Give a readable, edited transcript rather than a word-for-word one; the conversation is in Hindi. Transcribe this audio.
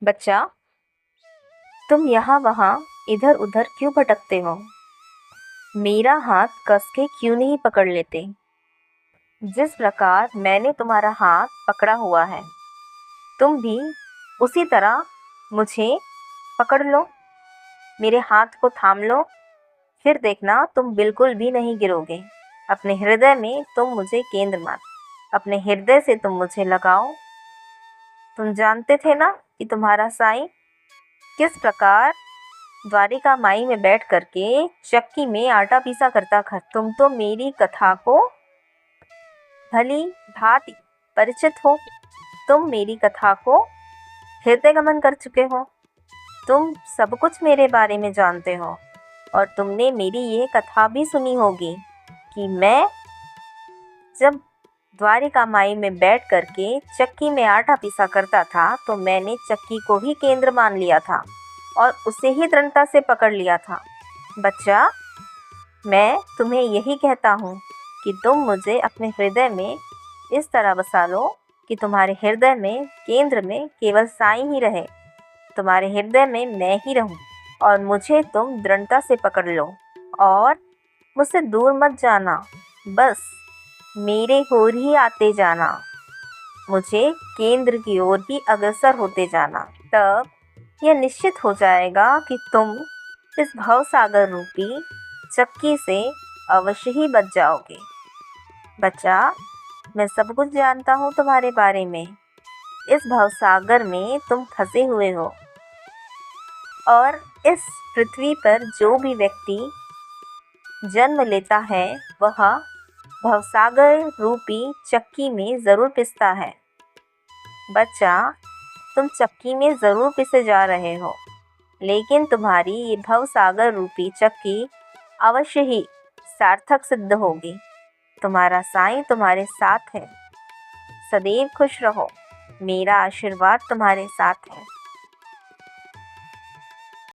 बच्चा, तुम यहाँ वहाँ इधर उधर क्यों भटकते हो? मेरा हाथ कस के क्यों नहीं पकड़ लेते? जिस प्रकार मैंने तुम्हारा हाथ पकड़ा हुआ है, तुम भी उसी तरह मुझे पकड़ लो। मेरे हाथ को थाम लो, फिर देखना तुम बिल्कुल भी नहीं गिरोगे। अपने हृदय में तुम मुझे केंद्र मान, अपने हृदय से तुम मुझे लगाओ। तुम जानते थे ना कि तुम्हारा साईं किस प्रकार द्वारिका माई में बैठ करके चक्की में आटा पीसा करता था। तुम तो मेरी कथा को भली भांति परिचित हो। तुम मेरी कथा को हृदय गमन कर चुके हो। तुम सब कुछ मेरे बारे में जानते हो और तुमने मेरी ये कथा भी सुनी होगी कि मैं जब द्वारिका माई में बैठ करके चक्की में आटा पीसा करता था तो मैंने चक्की को ही केंद्र मान लिया था और उसे ही दृढ़ता से पकड़ लिया था। बच्चा, मैं तुम्हें यही कहता हूँ कि तुम मुझे अपने हृदय में इस तरह बसा लो कि तुम्हारे हृदय में केंद्र में केवल साईं ही रहे। तुम्हारे हृदय में मैं ही रहूं और मुझे तुम दृढ़ता से पकड़ लो और मुझसे दूर मत जाना। बस मेरे ओर ही आते जाना, मुझे केंद्र की ओर ही अग्रसर होते जाना। तब यह निश्चित हो जाएगा कि तुम इस भवसागर रूपी चक्की से अवश्य ही बच जाओगे। बच्चा, मैं सब कुछ जानता हूँ तुम्हारे बारे में। इस भवसागर में तुम फंसे हुए हो और इस पृथ्वी पर जो भी व्यक्ति जन्म लेता है वह भवसागर रूपी चक्की में ज़रूर पिसता है। बच्चा, तुम चक्की में ज़रूर पिसे जा रहे हो, लेकिन तुम्हारी ये भवसागर रूपी चक्की अवश्य ही सार्थक सिद्ध होगी। तुम्हारा साईं तुम्हारे साथ है। सदैव खुश रहो, मेरा आशीर्वाद तुम्हारे साथ है।